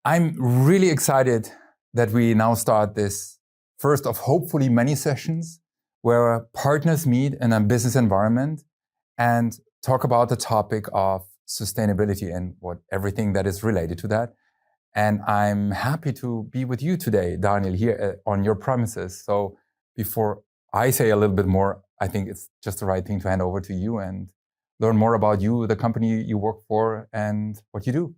I'm really excited that we now start this first of hopefully many sessions where partners meet in a business environment and talk about the topic of sustainability and everything that is related to that. And I'm happy to be with you today, Daniel, here on your premises. So before I say a little bit more, I think it's just the right thing to hand over to you and learn more about you, the company you work for, and what you do.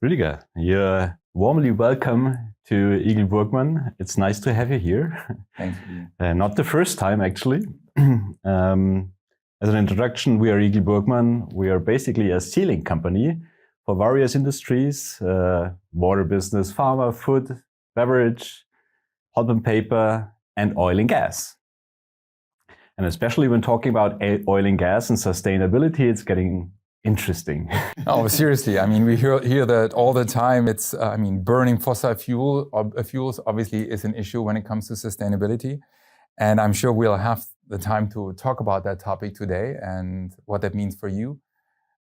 Rüdiger, you're warmly welcome to EagleBurgmann. It's nice to have you here. Thank you. Not the first time, actually. As an introduction, we are EagleBurgmann. We are basically a sealing company for various industries, water business, pharma, food, beverage, pulp and paper, and oil and gas. And especially when talking about oil and gas and sustainability, it's getting interesting. Oh, seriously. I mean, we hear that all the time. It's, burning fossil fuels obviously is an issue when it comes to sustainability. And I'm sure we'll have the time to talk about that topic today and what that means for you.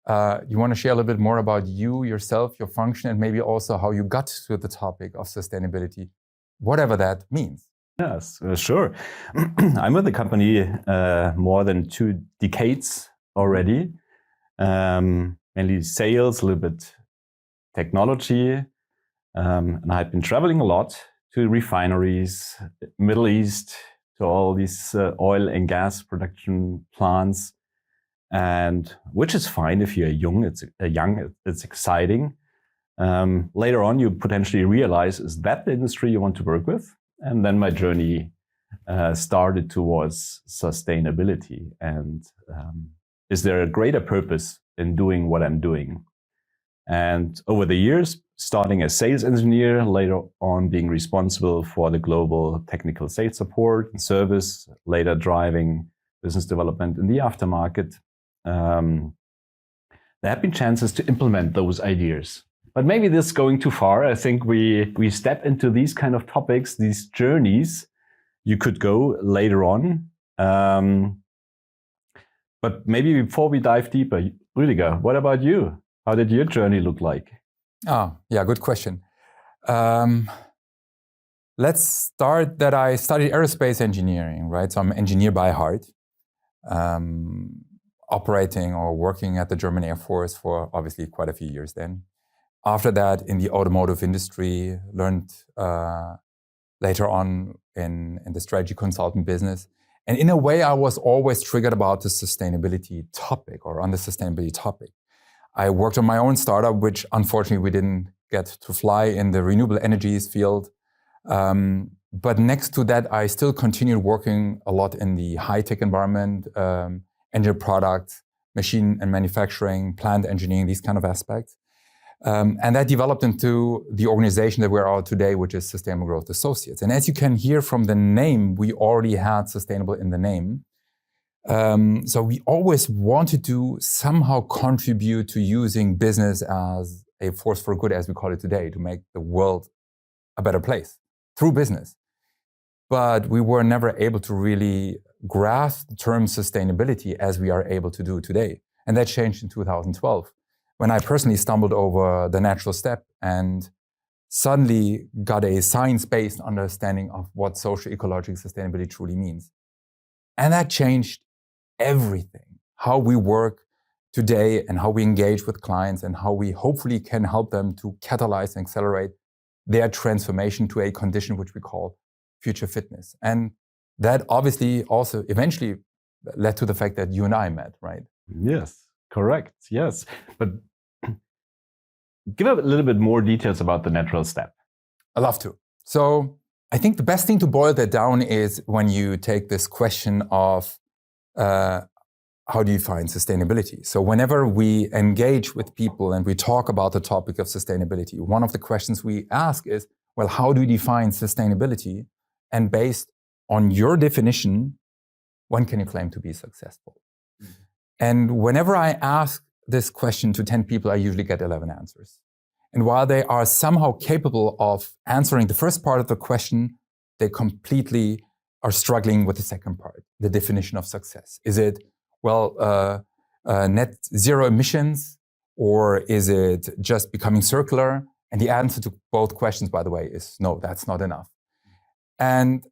You want to share a little bit more about you, yourself, your function, and maybe also how you got to the topic of sustainability, whatever that means. Yes, sure. I'm with the company more than 2 decades already. Mainly sales, a little bit technology, and I've been traveling a lot to refineries, Middle East, to all these oil and gas production plants, and which is fine if you're young. It's exciting. Later on, you potentially realize, is that the industry you want to work with? And then my journey started towards sustainability and is there a greater purpose in doing what I'm doing? And over the years, starting as sales engineer, later on being responsible for the global technical sales support and service, later driving business development in the aftermarket, there have been chances to implement those ideas. But maybe this is going too far. I think we step into these kind of topics, these journeys you could go later on. But maybe before we dive deeper, Rüdiger, what about you? How did your journey look like? Oh, yeah, good question. Let's start that I studied aerospace engineering, right? So I'm an engineer by heart, operating or working at the German Air Force for obviously quite a few years then. After that, in the automotive industry, learned later on in the strategy consultant business. And in a way, I was always triggered about the sustainability topic or on the sustainability topic. I worked on my own startup, which unfortunately we didn't get to fly in the renewable energies field. But next to that, I still continued working a lot in the high-tech environment, engineered products, machine and manufacturing, plant engineering, these kind of aspects. And that developed into the organization that we're at today, which is Sustainable Growth Associates. And as you can hear from the name, we already had sustainable in the name. So we always wanted to somehow contribute to using business as a force for good, as we call it today, to make the world a better place through business. But we were never able to really grasp the term sustainability as we are able to do today. And that changed in 2012. When I personally stumbled over the natural step and suddenly got a science-based understanding of what social ecological sustainability truly means. And that changed everything, how we work today and how we engage with clients and how we hopefully can help them to catalyze and accelerate their transformation to a condition which we call future fitness. And that obviously also eventually led to the fact that you and I met, right? Yes. Correct, yes. But give a little bit more details about the natural step. I'd love to. So I think the best thing to boil that down is when you take this question of how do you define sustainability? So whenever we engage with people and we talk about the topic of sustainability, one of the questions we ask is, well, how do you define sustainability? And based on your definition, when can you claim to be successful? And whenever I ask this question to 10 people, I usually get 11 answers. And while they are somehow capable of answering the first part of the question, they completely are struggling with the second part, the definition of success. Is it, net zero emissions, or is it just becoming circular? And the answer to both questions, by the way, is no, that's not enough. And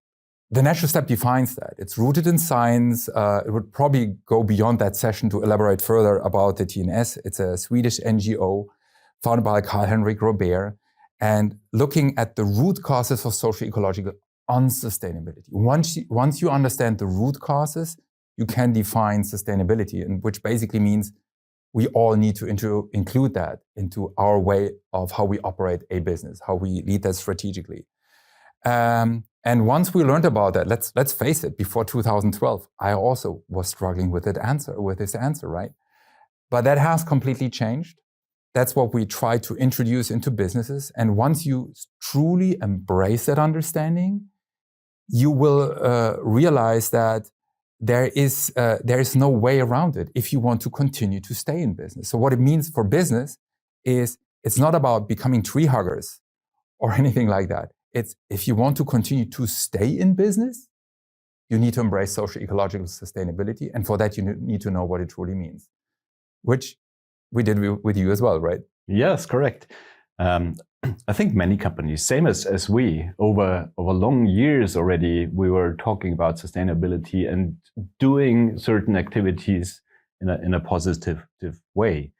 the natural step defines that. It's rooted in science. It would probably go beyond that session to elaborate further about the TNS. It's a Swedish NGO founded by Karl-Henrik Robert, and looking at the root causes of socio-ecological unsustainability. Once you understand the root causes, you can define sustainability, and which basically means we all need to include that into our way of how we operate a business, how we lead that strategically. And once we learned about that, let's face it, before 2012, I also was struggling with this answer, right? But that has completely changed. That's what we try to introduce into businesses. And once you truly embrace that understanding, you will realize that there is no way around it if you want to continue to stay in business. So what it means for business is it's not about becoming tree huggers or anything like that. It's if you want to continue to stay in business, you need to embrace social ecological sustainability. And for that, you need to know what it truly means, which we did with you as well, right? Yes, correct. I think many companies, same as we, over long years already, we were talking about sustainability and doing certain activities in a positive way.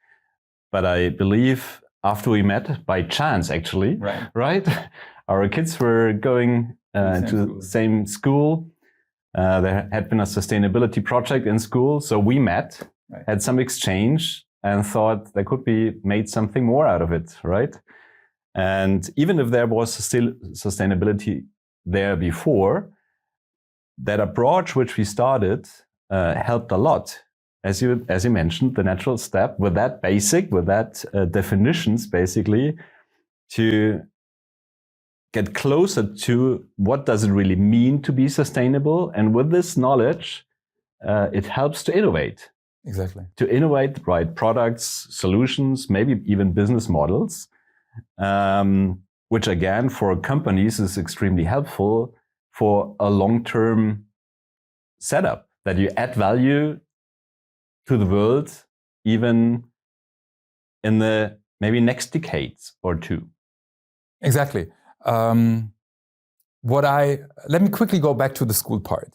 But I believe after we met, by chance actually, right? Our kids were going to the same school. There had been a sustainability project in school, so we met, had some exchange, and thought there could be made something more out of it, right? And even if there was still sustainability there before, that approach which we started helped a lot. As you mentioned, the natural step with that definitions basically to get closer to what does it really mean to be sustainable. And with this knowledge, it helps to innovate. Exactly. To innovate the right products, solutions, maybe even business models, which again, for companies is extremely helpful for a long-term setup, that you add value to the world, even in the maybe next decades or two. Exactly. Let me quickly go back to the school part.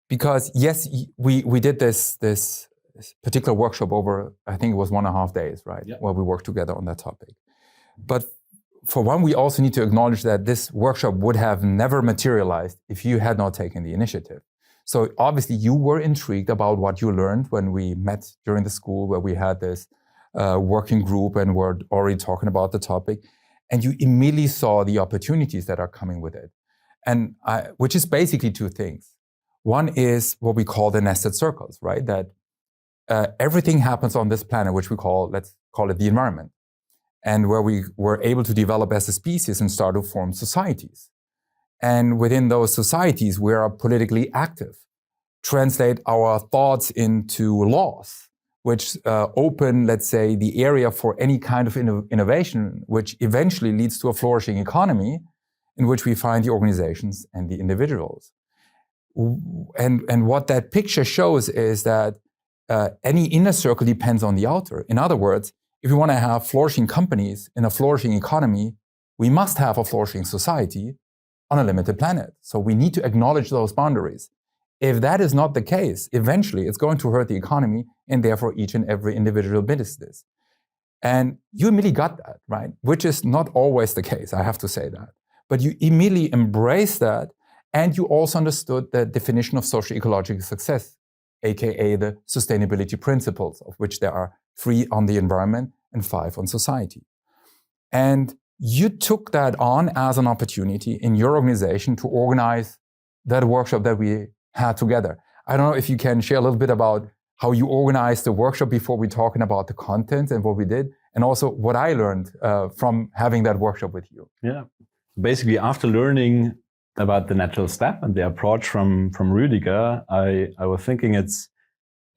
Because yes, we did this particular workshop over, I think it was 1.5 days, right? Yeah. Where we worked together on that topic. But for one, we also need to acknowledge that this workshop would have never materialized if you had not taken the initiative. So obviously you were intrigued about what you learned when we met during the school, where we had this working group and were already talking about the topic. And you immediately saw the opportunities that are coming with it. And which is basically two things. One is what we call the nested circles, right? That everything happens on this planet, which let's call it the environment, and where we were able to develop as a species and start to form societies. And within those societies, we are politically active, translate our thoughts into laws, which open, let's say, the area for any kind of innovation, which eventually leads to a flourishing economy in which we find the organizations and the individuals. And what that picture shows is that any inner circle depends on the outer. In other words, if we want to have flourishing companies in a flourishing economy, we must have a flourishing society on a limited planet. So we need to acknowledge those boundaries. If that is not the case, eventually it's going to hurt the economy and therefore each and every individual business. And you immediately got that, right? Which is not always the case, I have to say that. But you immediately embraced that. And you also understood the definition of socio-ecological success, aka the sustainability principles, of which there are 3 on the environment and 5 on society. And you took that on as an opportunity in your organization to organize that workshop that we had together. I don't know if you can share a little bit about how you organized the workshop before we're talking about the content and what we did, and also what I learned from having that workshop with you. Yeah, basically after learning about the natural step and the approach from Rüdiger, I was thinking it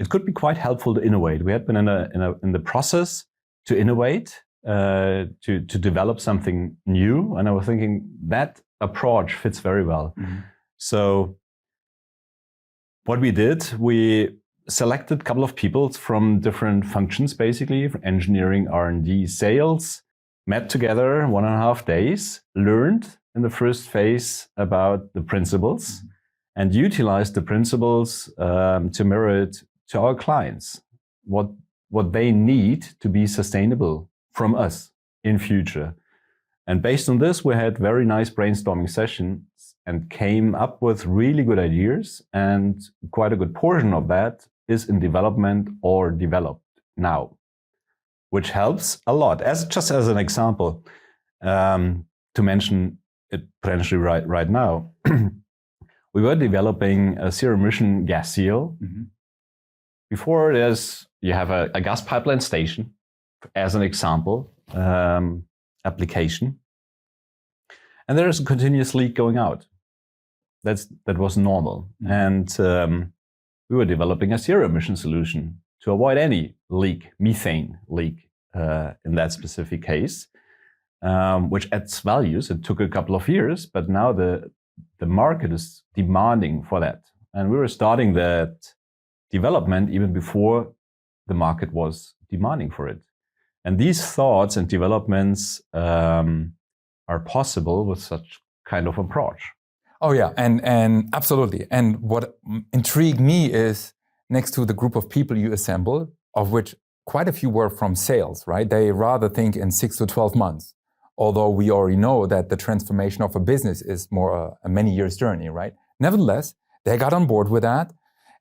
could be quite helpful to innovate. We had been in the process to innovate, to develop something new, and I was thinking that approach fits very well. Mm-hmm. So what we did, we selected a couple of people from different functions, basically, from engineering, R&D, sales, met together 1.5 days, learned in the first phase about the principles, and utilized the principles to mirror it to our clients, what they need to be sustainable from us in future. And based on this, we had very nice brainstorming sessions and came up with really good ideas, and quite a good portion of that is in development or developed now, which helps a lot. Just as an example, to mention it potentially right now, we were developing a zero emission gas seal. Before you have a gas pipeline station, as an example, application, and there is a continuous leak going out. That was normal, and we were developing a zero emission solution to avoid any leak, methane leak in that specific case, which adds values. It took a couple of years, but now the market is demanding for that, and we were starting that development even before the market was demanding for it. And these thoughts and developments are possible with such kind of approach. Oh yeah, and absolutely. And what intrigued me is, next to the group of people you assembled, of which quite a few were from sales, right? They rather think in 6 to 12 months, although we already know that the transformation of a business is more a many years journey, right? Nevertheless, they got on board with that.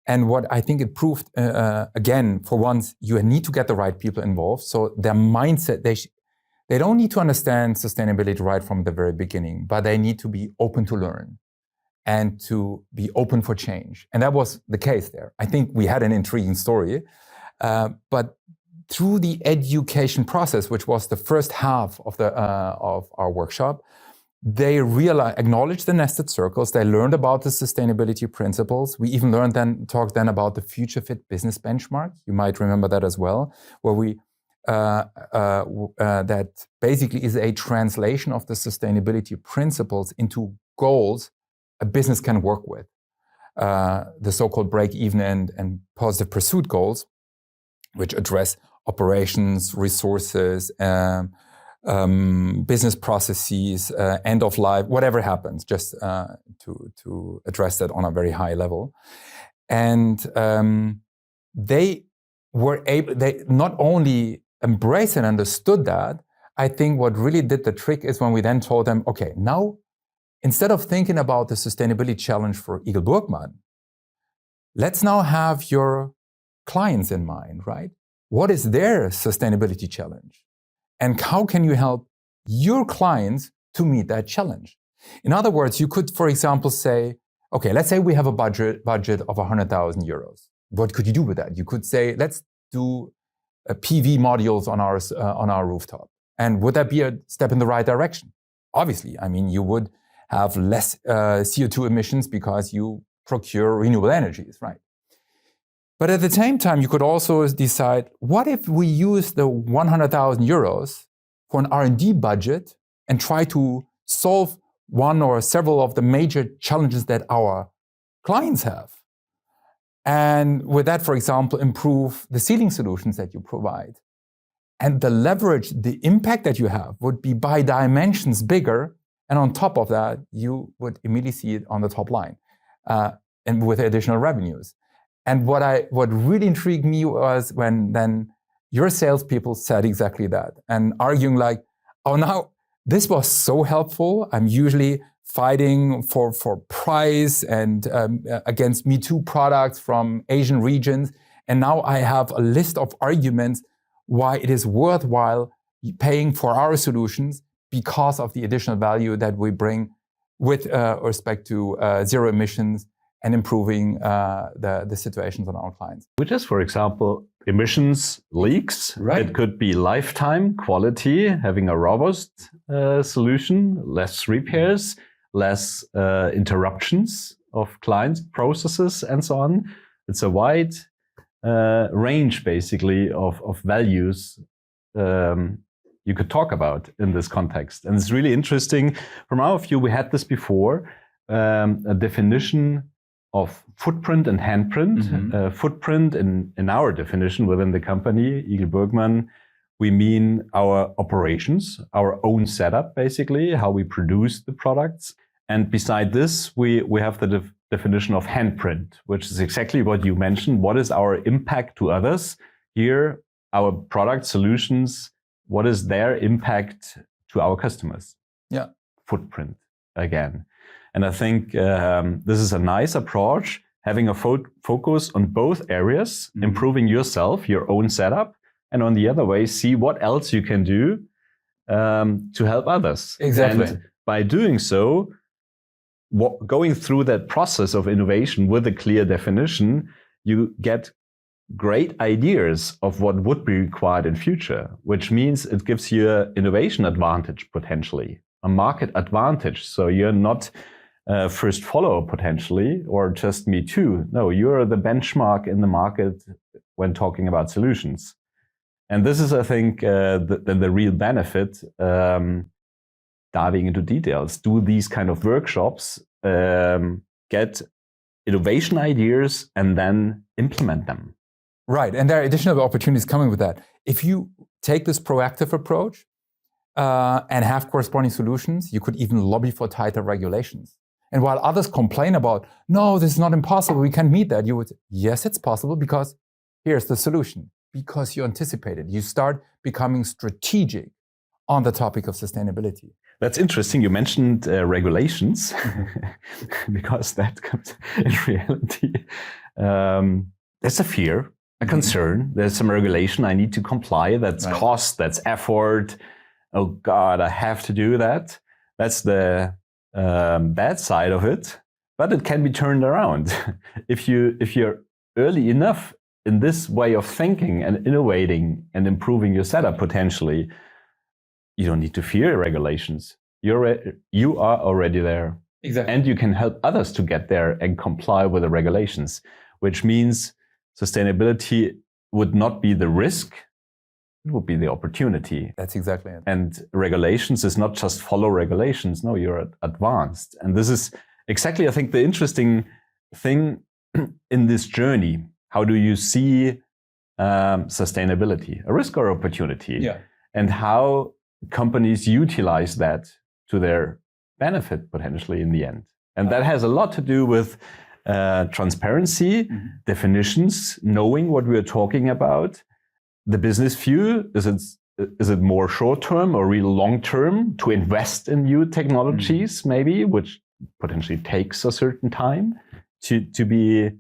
And what I think it proved, again, for once, you need to get the right people involved. So their mindset, they don't need to understand sustainability right from the very beginning, but they need to be open to learn and to be open for change. And that was the case there. I think we had an intriguing story, but through the education process, which was the first half of our workshop, they acknowledged the nested circles. They learned about the sustainability principles. We even talked then about the Future Fit business benchmark. You might remember that as well, where we that basically is a translation of the sustainability principles into goals a business can work with. The so-called break-even and positive pursuit goals, which address operations, resources, business processes, end of life, whatever happens, just to address that on a very high level. And they not only embraced and understood that. I think what really did the trick is when we then told them, okay, now instead of thinking about the sustainability challenge for EagleBurgmann, let's now have your clients in mind, right? What is their sustainability challenge? And how can you help your clients to meet that challenge? In other words, you could, for example, say, okay, let's say we have a budget of 100,000 euros. What could you do with that? You could say, let's do PV modules on our rooftop. And would that be a step in the right direction? Obviously, I mean, you would have less CO2 emissions because you procure renewable energies, right? But at the same time, you could also decide, what if we use the 100,000 euros for an R&D budget and try to solve one or several of the major challenges that our clients have? And with that, for example, improve the sealing solutions that you provide. And the leverage, the impact that you have would be by dimensions bigger. And on top of that, you would immediately see it on the top line and with additional revenues. And what really intrigued me was when then your salespeople said exactly that and arguing like, oh, now this was so helpful. I'm usually fighting for price and against Me Too products from Asian regions. And now I have a list of arguments why it is worthwhile paying for our solutions because of the additional value that we bring with respect to zero emissions and improving the situations on our clients. Which is, for example, emissions leaks. Right. It could be lifetime quality, having a robust solution, less repairs, less interruptions of clients' processes, and so on. It's a wide range, basically, of values you could talk about in this context. And it's really interesting. From our view, we had this before. a definition of footprint and handprint. Footprint, in our definition within the company, EagleBurgmann, we mean our operations, our own setup, basically, how we produce the products. And beside this, we have the definition of handprint, which is exactly what you mentioned. What is our impact to others? Here, our product solutions, what is their impact to our customers? Yeah. Footprint, again. And I think this is a nice approach, having a focus on both areas, improving yourself, your own setup, and on the other way, see what else you can do to help others. Exactly. And by doing so, going through that process of innovation with a clear definition, you get great ideas of what would be required in future, which means it gives you an innovation advantage potentially, a market advantage. So you're not first follower potentially, or just me too. No, you're the benchmark in the market when talking about solutions. And this is, I think, the real benefit, diving into details, do these kind of workshops, get innovation ideas, and then implement them. Right, and there are additional opportunities coming with that. If you take this proactive approach and have corresponding solutions, you could even lobby for tighter regulations. And while others complain about, no, this is not impossible, we can't meet that, you would say, yes, it's possible, because here's the solution. Because you anticipate it. You start becoming strategic on the topic of sustainability. That's interesting. You mentioned regulations, because that comes in reality. There's a fear, a concern. There's some regulation I need to comply. That's right. Cost, that's effort. Oh God, I have to do that. That's the bad side of it. But it can be turned around. If you're early enough in this way of thinking and innovating and improving your setup potentially, you don't need to fear regulations. You are already there. Exactly. And you can help others to get there and comply with the regulations, which means sustainability would not be the risk, it would be the opportunity. That's exactly it. And regulations is not just follow regulations. No, you're advanced. And this is exactly, I think, the interesting thing in this journey. How do you see sustainability, a risk or opportunity? Yeah. And how companies utilize that to their benefit potentially in the end. And that has a lot to do with transparency, definitions, knowing what we are talking about, the business view. Is it more short-term or real long-term to invest in new technologies maybe, which potentially takes a certain time to be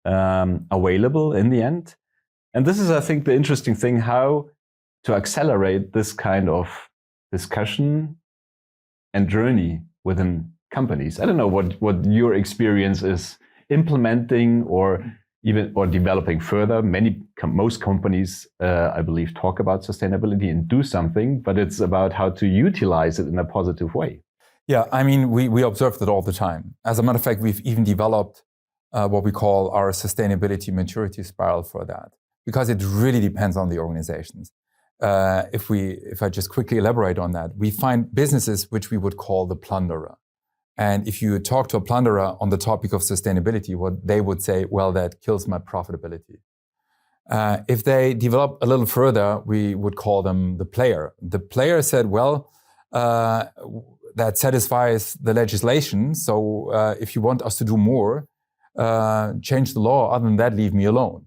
available in the end. And this is, I think, the interesting thing, how to accelerate this kind of discussion and journey within companies. I don't know what your experience is implementing or developing further. Most companies, I believe, talk about sustainability and do something, but it's about how to utilize it in a positive way. Yeah, I mean, we observe that all the time. As a matter of fact, we've even developed what we call our sustainability maturity spiral for that, because it really depends on the organizations. If I just quickly elaborate on that, we find businesses which we would call the plunderer. And if you talk to a plunderer on the topic of sustainability, what they would say, well, that kills my profitability. If they develop a little further, we would call them the player. The player said, well, that satisfies the legislation. So if you want us to do more, change the law. Other than that, leave me alone.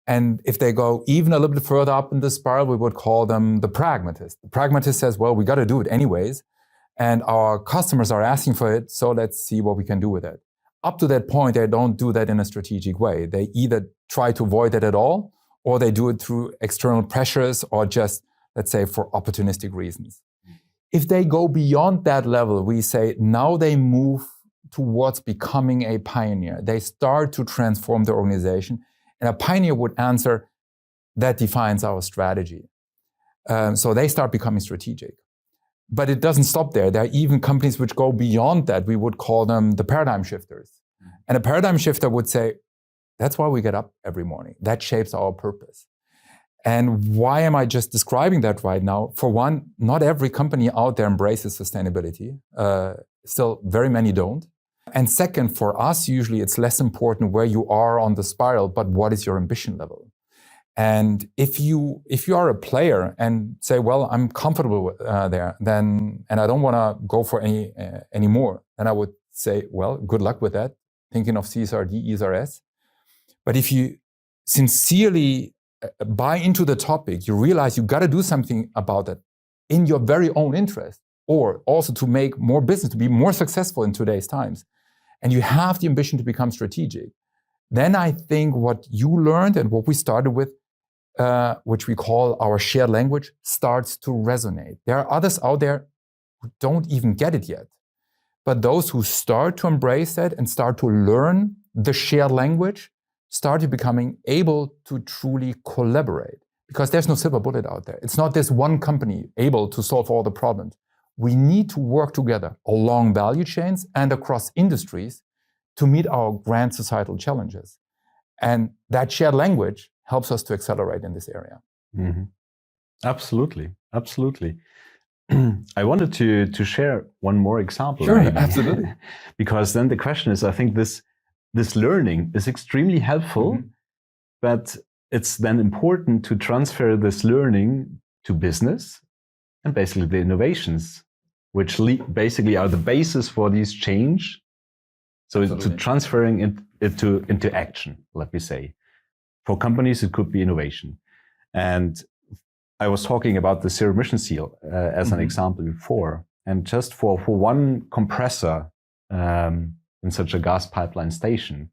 And if they go even a little bit further up in the spiral, we would call them the pragmatist. The pragmatist says, well, we got to do it anyways. And our customers are asking for it, so let's see what we can do with it. Up to that point, they don't do that in a strategic way. They either try to avoid it at all, or they do it through external pressures, or just, let's say, for opportunistic reasons. If they go beyond that level, we say now they move towards becoming a pioneer. They start to transform the organization. And a pioneer would answer, that defines our strategy. So they start becoming strategic. But it doesn't stop there. There are even companies which go beyond that. We would call them the paradigm shifters. And a paradigm shifter would say, that's why we get up every morning. That shapes our purpose. And why am I just describing that right now? For one, not every company out there embraces sustainability. Still, very many don't. And second, for us, usually it's less important where you are on the spiral, but what is your ambition level? And if you are a player and say, well, I'm comfortable there, then, and I don't want to go for any more, then I would say, well, good luck with that. Thinking of CSRD, ESRS. But if you sincerely buy into the topic, you realize you got to do something about it in your very own interest, or also to make more business, to be more successful in today's times. And you have the ambition to become strategic. Then I think what you learned and what we started with, which we call our shared language, starts to resonate. There are others out there who don't even get it yet. But those who start to embrace that and start to learn the shared language, start to becoming able to truly collaborate. Because there's no silver bullet out there. It's not this one company able to solve all the problems. We need to work together along value chains and across industries to meet our grand societal challenges. And that shared language helps us to accelerate in this area. Mm-hmm. Absolutely, absolutely. I wanted to share one more example. Sure, absolutely. Because then the question is, I think this learning is extremely helpful, mm-hmm. but it's then important to transfer this learning to business and basically the innovations, which basically are the basis for these change. So to transferring it into action, let me say. For companies, it could be innovation. And I was talking about the zero emission seal as mm-hmm. an example before. And just for one compressor in such a gas pipeline station,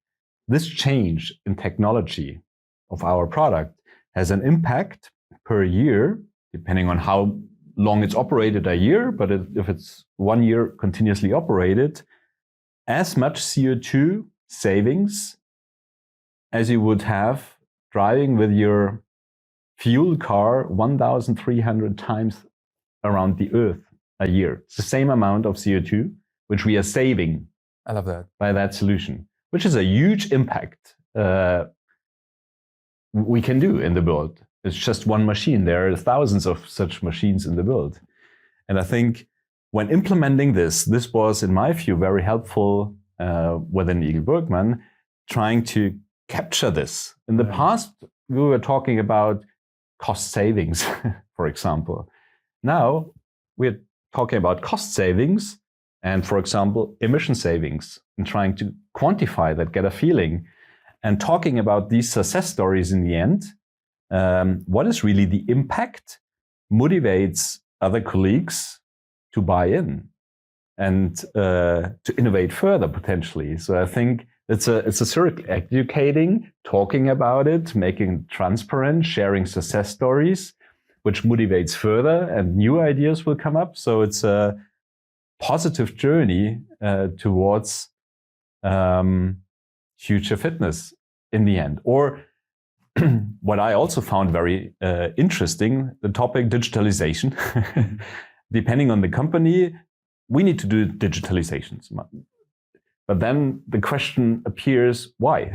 this change in technology of our product has an impact per year, depending on how long it's operated a year, but if it's 1 year continuously operated, as much CO2 savings as you would have driving with your fuel car 1,300 times around the Earth a year. It's the same amount of CO2, which we are saving. I love that. By that solution, which is a huge impact we can do in the world. It's just one machine. There are thousands of such machines in the world. And I think when implementing this was, in my view, very helpful within EagleBurgmann, trying to capture this. In the past, we were talking about cost savings, for example. Now, we're talking about cost savings and, for example, emission savings, and trying to quantify that, get a feeling, and talking about these success stories in the end. What is really the impact motivates other colleagues to buy in and to innovate further potentially. So I think it's a circle, educating, talking about it, making it transparent, sharing success stories, which motivates further, and new ideas will come up. So it's a positive journey towards future fitness in the end. Or what I also found very interesting, the topic digitalization. Depending on the company, we need to do digitalizations. But then the question appears, why?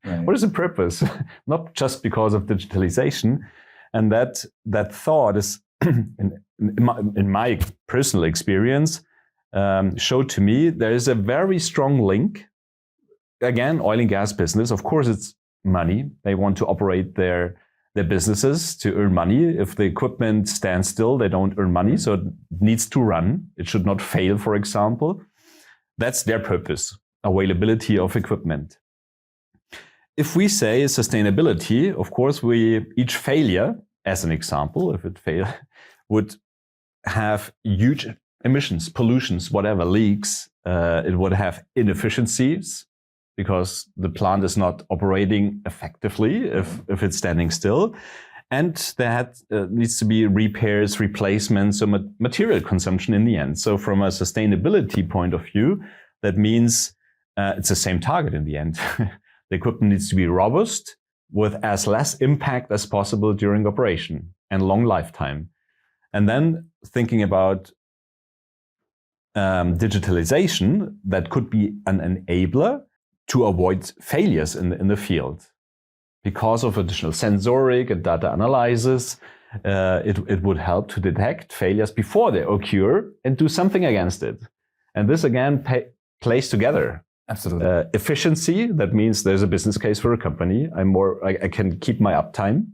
Right. What is the purpose? Not just because of digitalization. And that thought is, in my personal experience, showed to me there is a very strong link. Again, oil and gas business, of course, it's money. They want to operate their businesses to earn money. If the equipment stands still, they don't earn money. So it needs to run. It should not fail, for example. That's their purpose, availability of equipment. If we say sustainability, of course, each failure, as an example, if it fails, would have huge emissions, pollutions, whatever, leaks. It would have inefficiencies because the plant is not operating effectively if it's standing still. And there needs to be repairs, replacements, or material consumption in the end. So from a sustainability point of view, that means it's the same target in the end. The equipment needs to be robust with as less impact as possible during operation and long lifetime. And then thinking about digitalization, that could be an enabler to avoid failures in the field. Because of additional sensoric and data analysis, it would help to detect failures before they occur and do something against it. And this again plays together. Absolutely. Efficiency, that means there's a business case for a company. I can keep my uptime.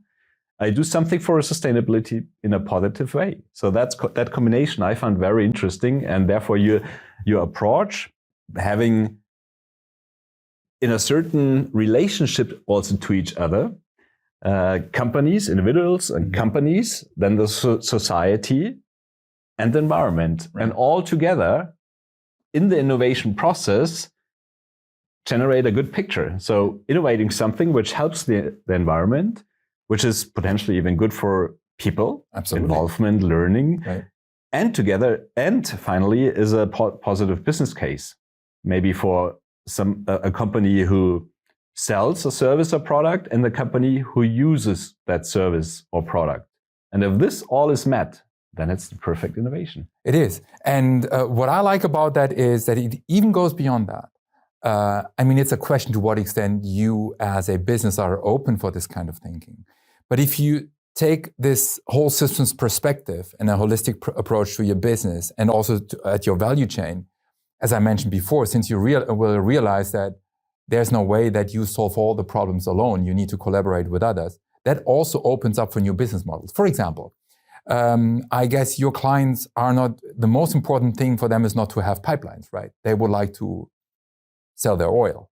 I do something for sustainability in a positive way. So that combination I found very interesting, and therefore your approach, having in a certain relationship also to each other, companies, individuals, and companies, then the society and the environment, and all together in the innovation process generate a good picture. So innovating something which helps the environment, which is potentially even good for people, involvement, learning, and together, and finally is a positive business case. Maybe for a company who sells a service or product and the company who uses that service or product. And if this all is met, then it's the perfect innovation. It is. And what I like about that is that it even goes beyond that. I mean, it's a question to what extent you as a business are open for this kind of thinking. But if you take this whole systems perspective and a holistic approach to your business and also at your value chain, as I mentioned before, since you will realize that there's no way that you solve all the problems alone, you need to collaborate with others, that also opens up for new business models. For example, I guess your clients are not, the most important thing for them is not to have pipelines, right? They would like to sell their oil.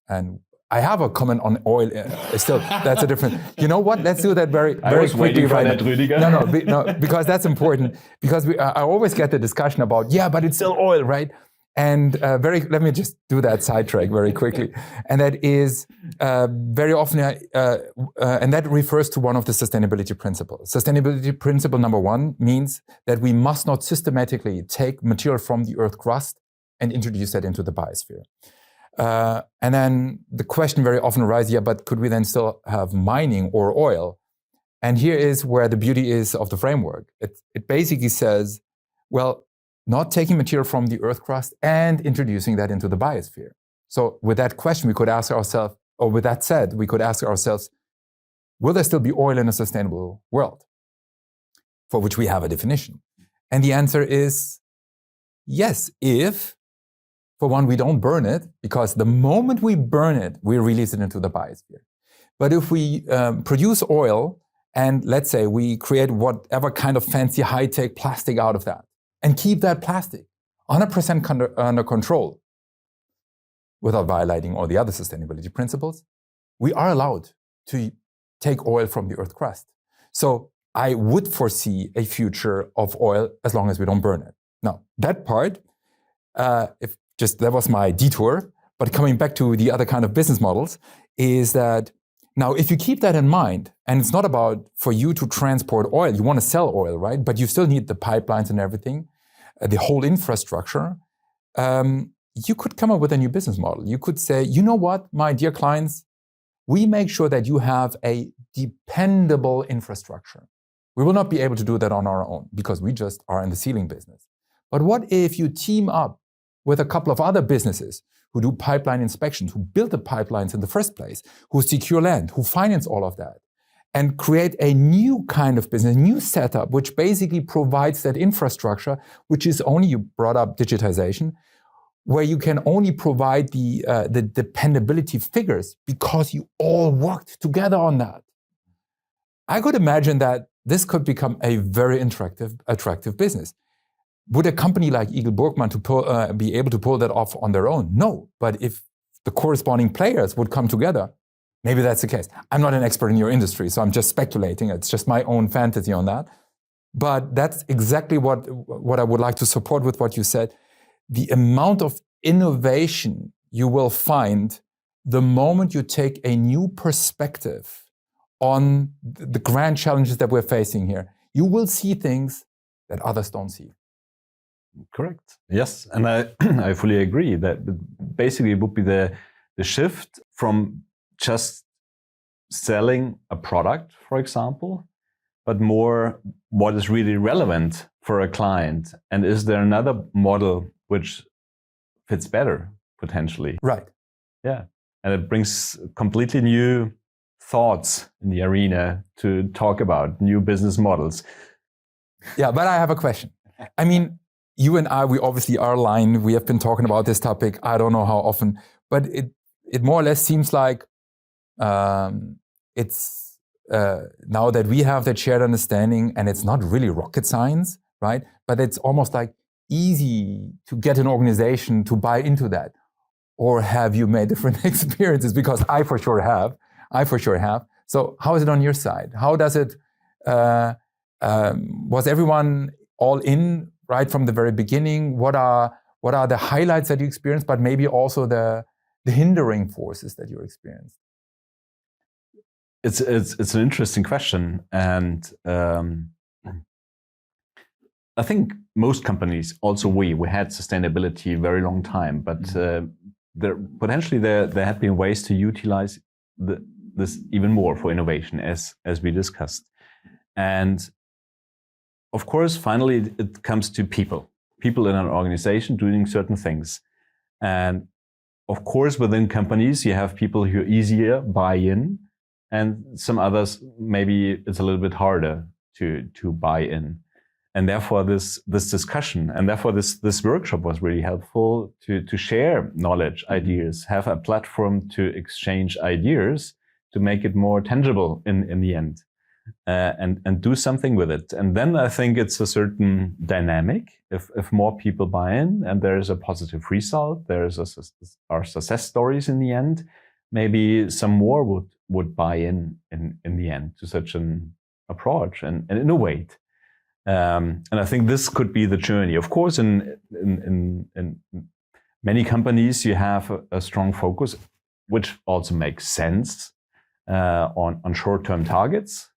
And I have a comment on oil. Still, that's a different. You know what? Let's do that very quickly. I was waiting for that, Rüdiger. No, because that's important. Because I always get the discussion about, yeah, but it's still oil, right? And let me just do that sidetrack very quickly. And that is very often, and that refers to one of the sustainability principles. Sustainability principle number 1 means that we must not systematically take material from the earth crust and introduce that into the biosphere. And then the question very often arises, yeah, but could we then still have mining or oil? And here is where the beauty is of the framework. It basically says, well, not taking material from the earth crust and introducing that into the biosphere. So with that question, we could ask ourselves, or with that said, we could ask ourselves, will there still be oil in a sustainable world? For which we have a definition. And the answer is yes, if, for one, we don't burn it, because the moment we burn it, we release it into the biosphere. But if we produce oil and let's say we create whatever kind of fancy high-tech plastic out of that and keep that plastic 100% under control without violating all the other sustainability principles, we are allowed to take oil from the earth crust. So I would foresee a future of oil as long as we don't burn it. Now, that part, that was my detour, but coming back to the other kind of business models is that now if you keep that in mind, and it's not about for you to transport oil, you want to sell oil, right? But you still need the pipelines and everything, the whole infrastructure. You could come up with a new business model. You could say, you know what, my dear clients, we make sure that you have a dependable infrastructure. We will not be able to do that on our own because we just are in the sealing business. But what if you team up with a couple of other businesses who do pipeline inspections, who build the pipelines in the first place, who secure land, who finance all of that, and create a new kind of business, a new setup, which basically provides that infrastructure, which is only, you brought up digitization, where you can only provide the dependability figures because you all worked together on that. I could imagine that this could become a very attractive business. Would a company like EagleBurgmann be able to pull that off on their own? No, but if the corresponding players would come together, maybe that's the case. I'm not an expert in your industry, so I'm just speculating. It's just my own fantasy on that. But that's exactly what I would like to support with what you said. The amount of innovation you will find the moment you take a new perspective on the grand challenges that we're facing here. You will see things that others don't see. Correct. Yes, and I fully agree that basically it would be the shift from just selling a product, for example, but more what is really relevant for a client. And is there another model which fits better, potentially? Right. Yeah. And it brings completely new thoughts in the arena to talk about new business models. Yeah, but I have a question. I mean, you and I, we obviously are aligned. We have been talking about this topic. I don't know how often, but it more or less seems like it's now that we have that shared understanding, and it's not really rocket science, right? But it's almost like easy to get an organization to buy into that. Or have you made different experiences? Because I for sure have. So how is it on your side? How does it, was everyone all in right from the very beginning? What are the highlights that you experienced, but maybe also the hindering forces that you experienced? It's an interesting question, and I think most companies, also we had sustainability a very long time, but there had been ways to utilize this even more for innovation, as we discussed. And of course, finally, it comes to people in an organization doing certain things. And of course, within companies, you have people who easier buy in, and some others, maybe it's a little bit harder to buy in. And therefore this discussion, and therefore this workshop was really helpful to share knowledge, ideas, have a platform to exchange ideas, to make it more tangible in the end, and do something with it. And then I think it's a certain dynamic. If more people buy in and there is a positive result, our success stories in the end, maybe some more would buy in the end to such an approach and innovate. And I think this could be the journey. Of course, in many companies, you have a strong focus, which also makes sense, on short-term targets,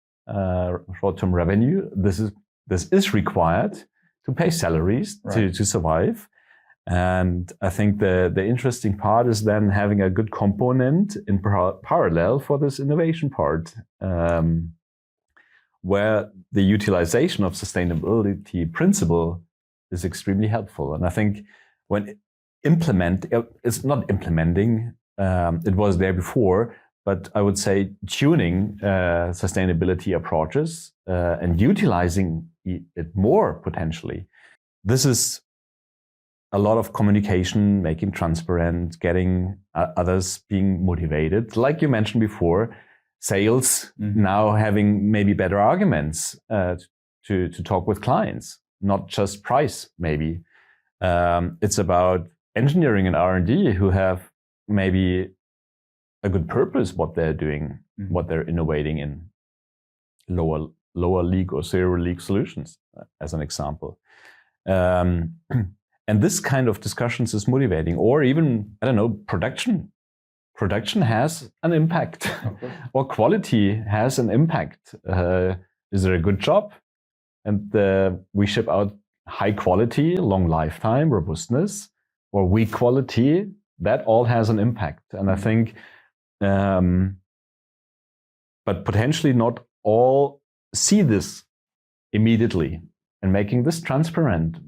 short-term revenue. This is required to pay salaries, right, to survive. And I think the interesting part is then having a good component in parallel for this innovation part, where the utilization of sustainability principle is extremely helpful. And I think when it's not implementing, it was there before, but I would say tuning sustainability approaches and utilizing it more potentially. This is a lot of communication, making transparent, getting others being motivated. Like you mentioned before, sales now having maybe better arguments to talk with clients, not just price maybe. It's about engineering and R&D who have maybe a good purpose what they're doing, what they're innovating in lower league or zero league solutions, as an example. And this kind of discussions is motivating. Or even, I don't know, production. Production has an impact, or quality has an impact. Is there a good job? And we ship out high quality, long lifetime, robustness, or weak quality. That all has an impact. And I think, but potentially not all see this immediately, and making this transparent,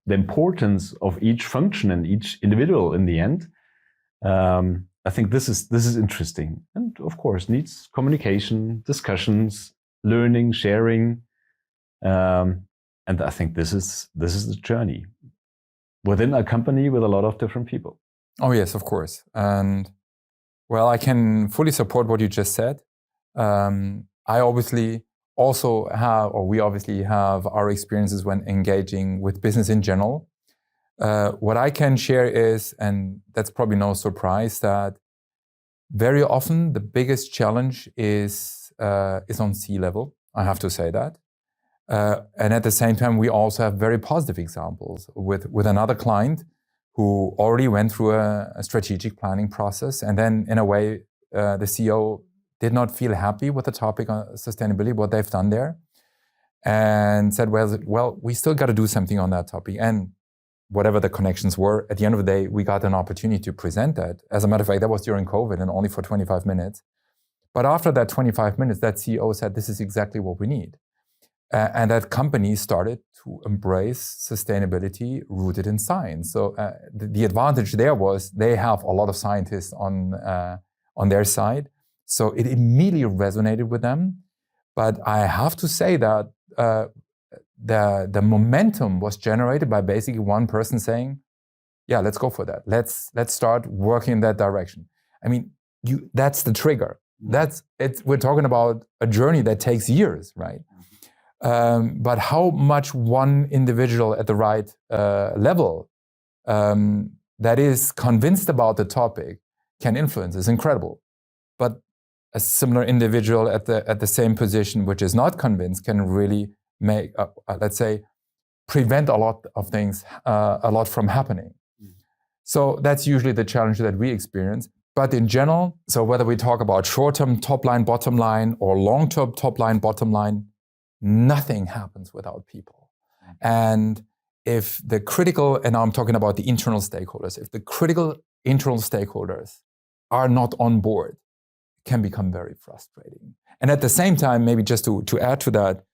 the importance of each function and each individual in the end. I think this is interesting, and of course needs communication, discussions, learning, sharing, and I think this is the journey within a company with a lot of different people. Oh yes, of course, and well, I can fully support what you just said. I obviously also have, or we obviously have our experiences when engaging with business in general. What I can share is, and that's probably no surprise, that very often the biggest challenge is on C-level. I have to say that. And at the same time, we also have very positive examples with another client who already went through a strategic planning process. And then in a way, the CEO did not feel happy with the topic on sustainability, what they've done there, and said, well, we still got to do something on that topic. And whatever the connections were, at the end of the day, we got an opportunity to present that. As a matter of fact, that was during COVID and only for 25 minutes. But after that 25 minutes, that CEO said, this is exactly what we need. And that company started to embrace sustainability rooted in science. So the advantage there was they have a lot of scientists on their side. So it immediately resonated with them. But I have to say that the momentum was generated by basically one person saying, yeah, let's go for that. Let's start working in that direction. I mean, that's the trigger. We're talking about a journey that takes years, right? But how much one individual at the right level that is convinced about the topic can influence is incredible. But a similar individual at the same position, which is not convinced, can really make, let's say, prevent a lot of things, a lot from happening. So that's usually the challenge that we experience. But in general, so whether we talk about short-term top line, bottom line, or long-term top line, bottom line, nothing happens without people. And if the critical, and now I'm talking about the internal stakeholders, if the critical internal stakeholders are not on board, it can become very frustrating. And at the same time, maybe just to add to that,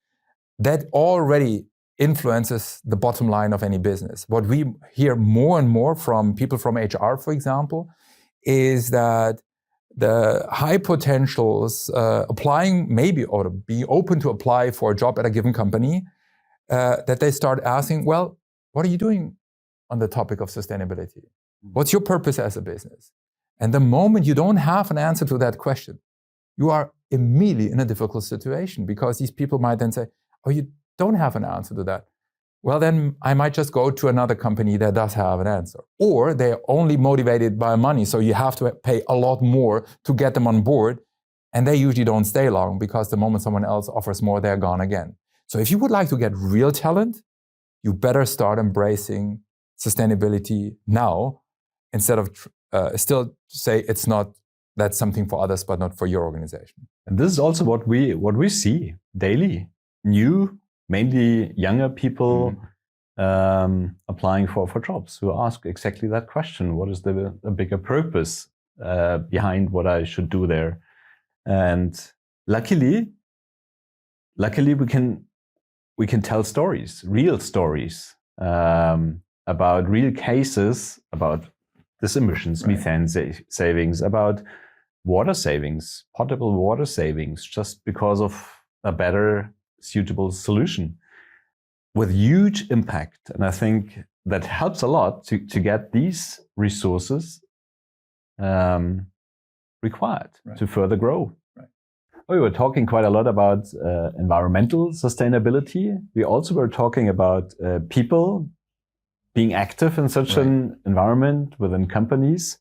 that already influences the bottom line of any business. What we hear more and more from people from HR, for example, is that the high potentials applying maybe or being open to apply for a job at a given company, that they start asking, well, what are you doing on the topic of sustainability? What's your purpose as a business? And the moment you don't have an answer to that question, you are immediately in a difficult situation, because these people might then say, oh, you don't have an answer to that. Well, then I might just go to another company that does have an answer. Or they're only motivated by money, so you have to pay a lot more to get them on board. And they usually don't stay long, because the moment someone else offers more, they're gone again. So if you would like to get real talent, you better start embracing sustainability now, instead of still say that's something for others, but not for your organization. And this is also what we see daily. New, mainly younger people applying for jobs who ask exactly that question. What is the bigger purpose behind what I should do there? And luckily we can tell stories, real stories, about real cases, about this emissions, right, methane savings, about water savings, potable water savings, just because of a better suitable solution with huge impact. And I think that helps a lot to get these resources required, right, to further grow. Right. We were talking quite a lot about environmental sustainability. We also were talking about people being active in such, right, an environment within companies.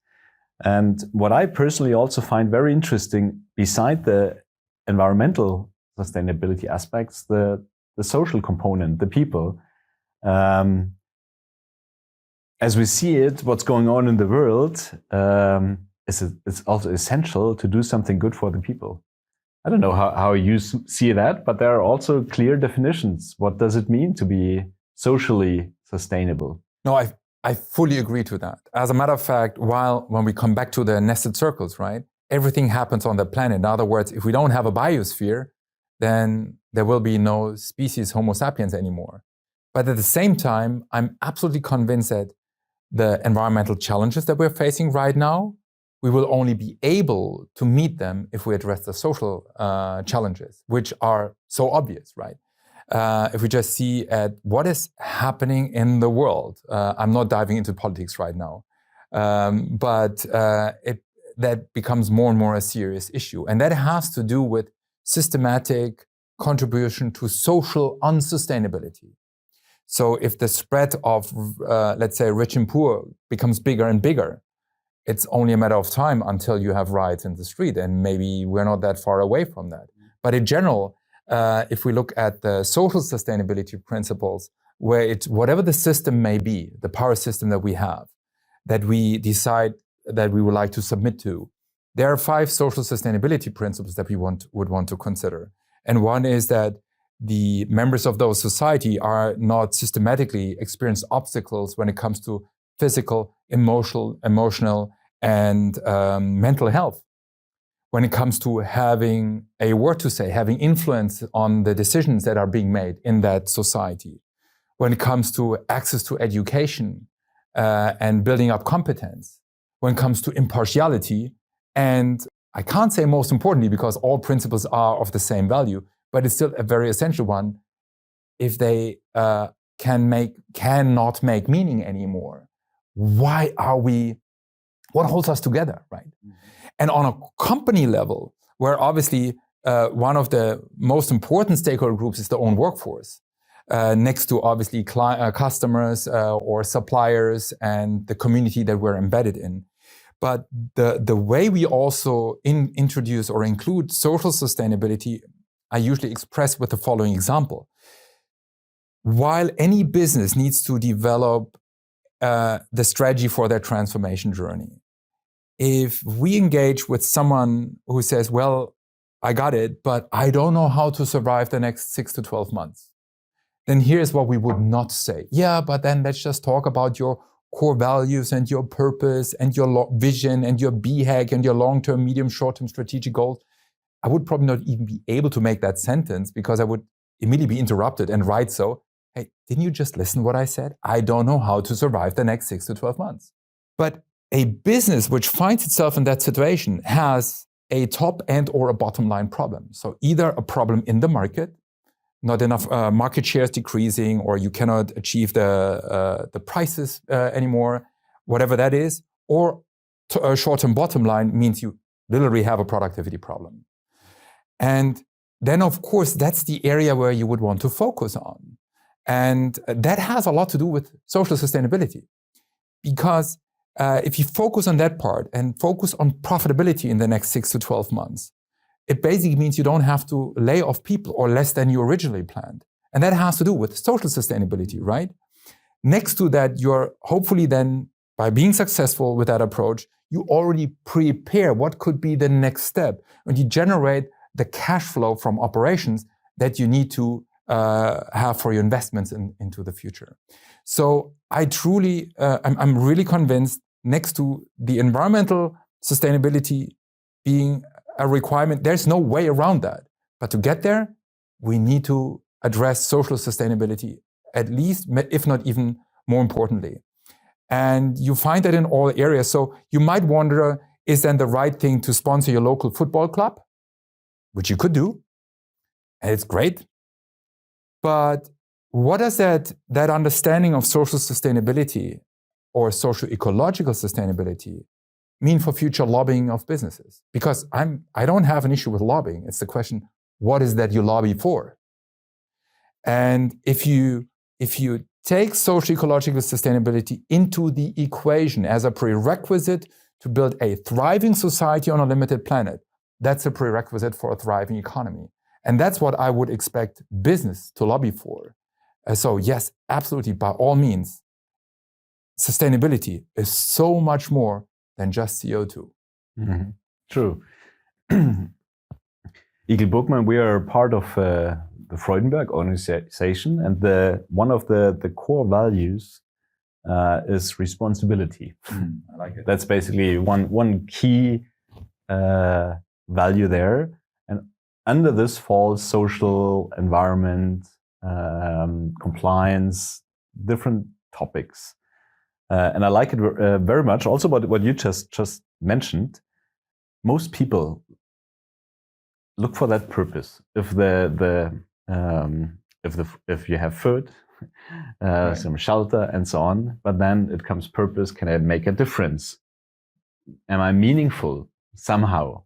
And what I personally also find very interesting, beside the environmental sustainability aspects, the social component, the people. As we see it, what's going on in the world, it's also essential to do something good for the people. I don't know how you see that, but there are also clear definitions. What does it mean to be socially sustainable? No, I fully agree to that. As a matter of fact, when we come back to the nested circles, right, everything happens on the planet. In other words, if we don't have a biosphere, then there will be no species Homo sapiens anymore. But at the same time, I'm absolutely convinced that the environmental challenges that we're facing right now, we will only be able to meet them if we address the social challenges, which are so obvious, right? If we just see at what is happening in the world, I'm not diving into politics right now, but that becomes more and more a serious issue. And that has to do with systematic contribution to social unsustainability. So if the spread of, let's say, rich and poor becomes bigger and bigger, it's only a matter of time until you have riots in the street, and maybe we're not that far away from that. But in general, if we look at the social sustainability principles, where whatever the system may be, the power system that we have, that we decide that we would like to submit to, there are 5 social sustainability principles that we would want to consider. And one is that the members of those society are not systematically experience obstacles when it comes to physical, emotional, and mental health. When it comes to having a word to say, having influence on the decisions that are being made in that society. When it comes to access to education and building up competence. When it comes to impartiality, and I can't say most importantly, because all principles are of the same value, but it's still a very essential one, if they cannot make meaning anymore? Why are we? What holds us together, right? Mm-hmm. And on a company level, where obviously one of the most important stakeholder groups is the own workforce, next to obviously customers or suppliers and the community that we're embedded in. But the way we also introduce or include social sustainability, I usually express with the following example. While any business needs to develop the strategy for their transformation journey, if we engage with someone who says, well, I got it, but I don't know how to survive the next 6 to 12 months, then here's what we would not say. Yeah, but then let's just talk about your core values and your purpose and your vision and your BHAG and your long-term, medium, short-term strategic goals. I would probably not even be able to make that sentence because I would immediately be interrupted and write so, hey, didn't you just listen to what I said? I don't know how to survive the next 6 to 12 months. But a business which finds itself in that situation has a top and or a bottom line problem. So either a problem in the market, not enough market shares decreasing, or you cannot achieve the prices anymore, whatever that is, or a short-term bottom line means you literally have a productivity problem. And then, of course, that's the area where you would want to focus on. And that has a lot to do with social sustainability. Because if you focus on that part and focus on profitability in the next 6 to 12 months, it basically means you don't have to lay off people or less than you originally planned. And that has to do with social sustainability, right? Next to that, you're hopefully then, by being successful with that approach, you already prepare what could be the next step. And you generate the cash flow from operations that you need to have for your investments into the future. So I truly, I'm really convinced, next to the environmental sustainability being a requirement, there's no way around that. But to get there, we need to address social sustainability, at least, if not even more importantly. And you find that in all areas. So you might wonder, is then the right thing to sponsor your local football club? Which you could do, and it's great. But what does that understanding of social sustainability or social ecological sustainability mean for future lobbying of businesses? Because I don't have an issue with lobbying. It's the question, what is that you lobby for? And if you take social ecological sustainability into the equation as a prerequisite to build a thriving society on a limited planet, that's a prerequisite for a thriving economy. And that's what I would expect business to lobby for. So yes, absolutely, by all means, sustainability is so much more than just CO2. Mm-hmm. True. EagleBurgmann, we are part of the Freudenberg organization, and one of the core values is responsibility. I like it. That's basically one key value there. And under this falls social, environment, compliance, different topics. And I like it very much. Also, what you just mentioned, most people look for that purpose. If if you have food, right, some shelter, and so on, but then it comes purpose. Can I make a difference? Am I meaningful somehow?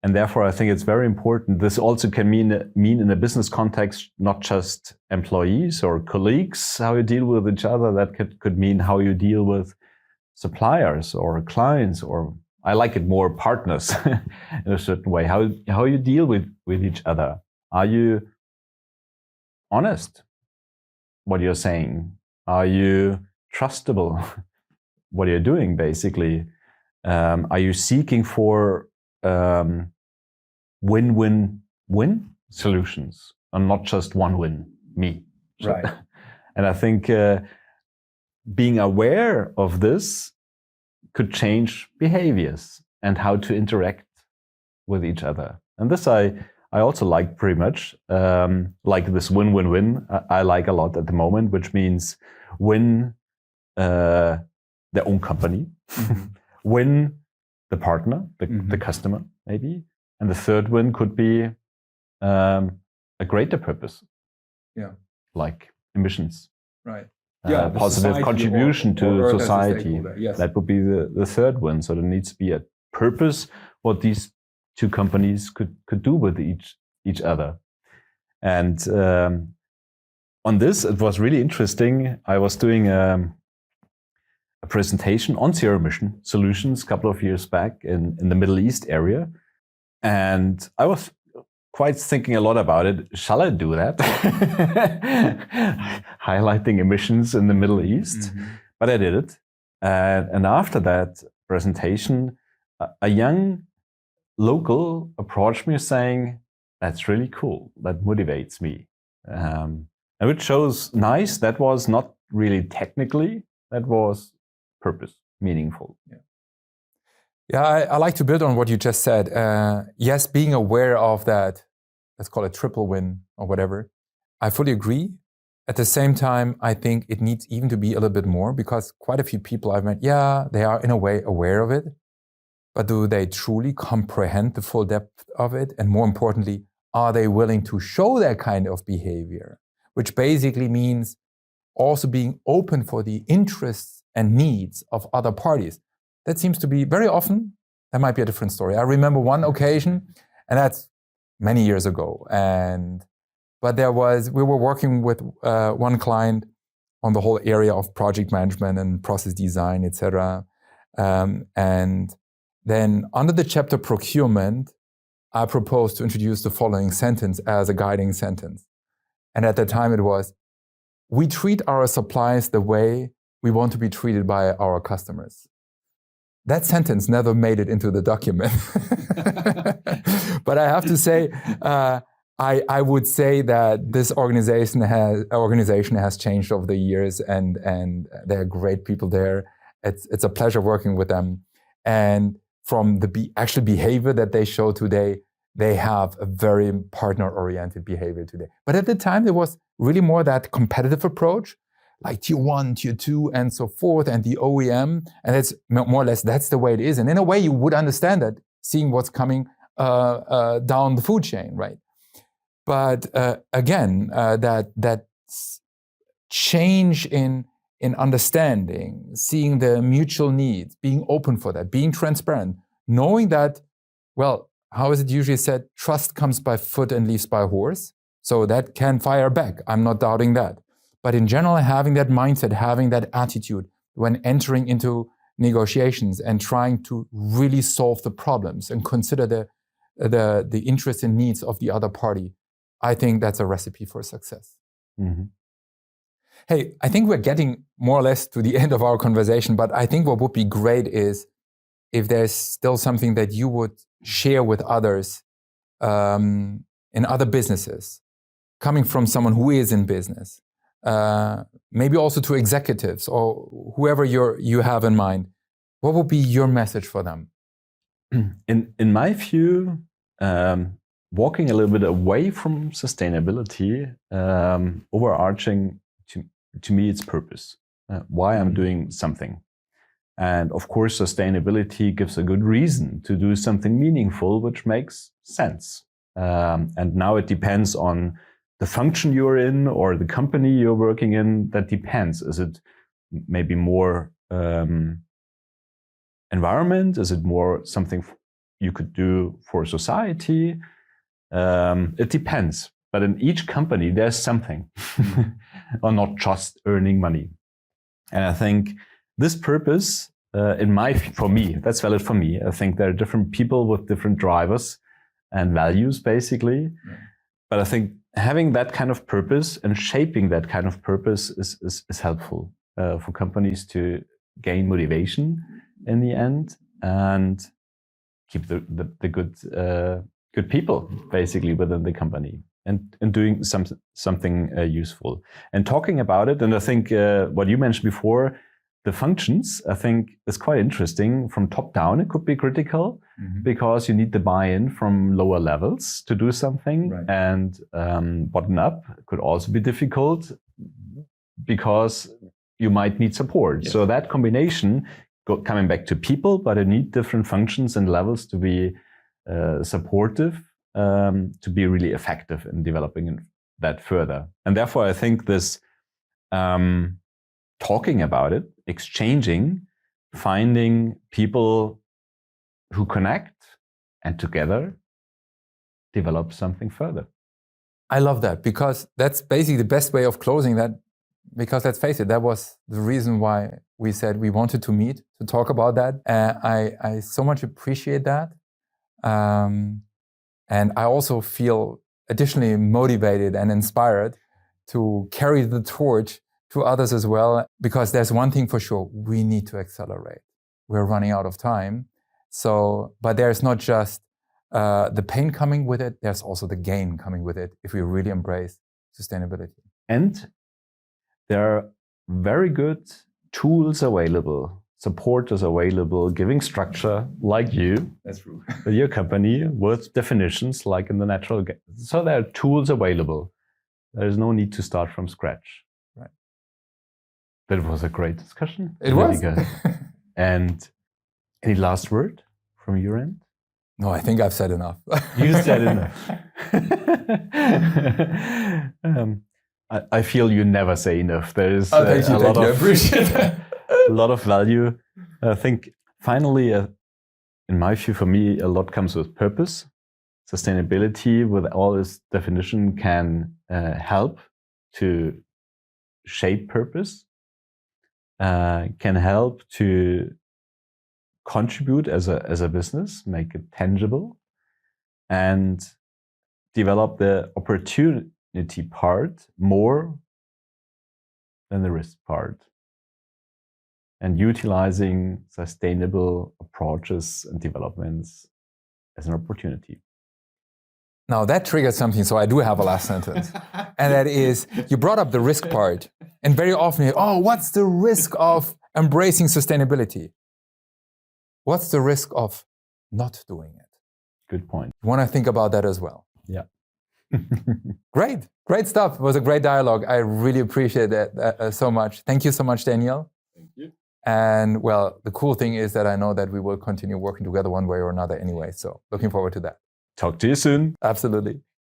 And therefore, I think it's very important. This also can mean in a business context, not just employees or colleagues, how you deal with each other. That could mean how you deal with suppliers or clients, or I like it more, partners in a certain way. How you deal with each other. Are you honest what you're saying? Are you trustable what you're doing, basically? Are you seeking for win-win-win solutions and not just one win, me? Right. And I think being aware of this could change behaviors and how to interact with each other. And this I also like pretty much, like this win-win-win. I like a lot at the moment, which means win their own company, win the partner, the customer, maybe. And the third win could be a greater purpose. Yeah. like emissions. Right. Positive contribution to society. Yes. That would be the third one. So there needs to be a purpose what these two companies could do with each other. And on this, it was really interesting. I was doing a presentation on zero emission solutions a couple of years back in the Middle East area. And I was quite thinking a lot about it. Shall I do that? Highlighting emissions in the Middle East. But I did it. And after that presentation, a young local approached me saying, that's really cool. That motivates me. And which shows nice. That was not really technically, that was purpose, meaningful. Yeah, I like to build on what you just said. Yes, being aware of that, let's call it triple win or whatever, I fully agree. At the same time, I think it needs even to be a little bit more, because quite a few people I've met, yeah, they are in a way aware of it, but do they truly comprehend the full depth of it? And more importantly, are they willing to show that kind of behavior? Which basically means also being open for the interests and needs of other parties. That seems to be very often, that might be a different story. I remember one occasion, and that's many years ago. But we were working with one client on the whole area of project management and process design, etc. And then under the chapter procurement, I proposed to introduce the following sentence as a guiding sentence. And at the time it was, we treat our suppliers the way we want to be treated by our customers. That sentence never made it into the document. But I have to say, I would say that this organization has changed over the years, and there are great people there. It's a pleasure working with them. And from the actual behavior that they show today, they have a very partner-oriented behavior today. But at the time, there was really more that competitive approach, like tier 1, tier 2, and so forth, and the OEM. And it's more or less, that's the way it is. And in a way, you would understand that, seeing what's coming down the food chain, right? But again, that change in understanding, seeing the mutual needs, being open for that, being transparent, knowing that, well, how is it usually said? Trust comes by foot and leaves by horse. So that can fire back. I'm not doubting that. But in general, having that mindset, having that attitude when entering into negotiations and trying to really solve the problems and consider the interests and needs of the other party, I think that's a recipe for success. Mm-hmm. Hey, I think we're getting more or less to the end of our conversation, but I think what would be great is if there's still something that you would share with others in other businesses, coming from someone who is in business, maybe also to executives or whoever you have in mind. What would be your message for them? In my view, walking a little bit away from sustainability, overarching to me, it's purpose. Why I'm doing something. And of course, sustainability gives a good reason to do something meaningful, which makes sense. And now it depends on the function you're in or the company you're working in. That depends. Is it maybe more environment? Is it more something you could do for society? It depends. But in each company, there's something, or not just earning money. And I think this purpose, for me, that's valid for me. I think there are different people with different drivers and values, basically. Yeah. But I think having that kind of purpose and shaping that kind of purpose is helpful for companies to gain motivation in the end and keep the good people basically within the company and doing something useful and talking about it. And I think what you mentioned before, the functions, I think is quite interesting. From top down, it could be critical because you need the buy-in from lower levels to do something. Right. And bottom up could also be difficult because you might need support. Yes. So that combination, coming back to people, but I need different functions and levels to be supportive, to be really effective in developing that further. And therefore, I think this talking about it, exchanging, finding people who connect and together develop something further. I love that, because that's basically the best way of closing that. Because let's face it, that was the reason why we said we wanted to meet, to talk about that. I so much appreciate that. And I also feel additionally motivated and inspired to carry the torch to others as well, because there's one thing for sure, we need to accelerate. We're running out of time. So, but there's not just the pain coming with it, there's also the gain coming with it if we really embrace sustainability. And there are very good tools available, supporters available, giving structure like you. That's true. Your company with definitions like in the natural gas. So there are tools available. There is no need to start from scratch. Right. That was a great discussion. It was. And any last word from your end? No, I think I've said enough. You said enough. I feel you never say enough. There is thank you. I appreciate that. A lot of value. I think finally, in my view, for me, a lot comes with purpose. Sustainability, with all its definition, can help to shape purpose, can help to contribute as a business, make it tangible, and develop the opportunity part more than the risk part, and utilizing sustainable approaches and developments as an opportunity. Now that triggered something, so I do have a last sentence. And that is, you brought up the risk part. And very often, what's the risk of embracing sustainability? What's the risk of not doing it? Good point. You want to think about that as well. Yeah. Great stuff. It was a great dialogue. I really appreciate that so much. Thank you so much, Daniel. Thank you. And well, the cool thing is that I know that we will continue working together one way or another anyway. So looking forward to that. Talk to you soon. Absolutely.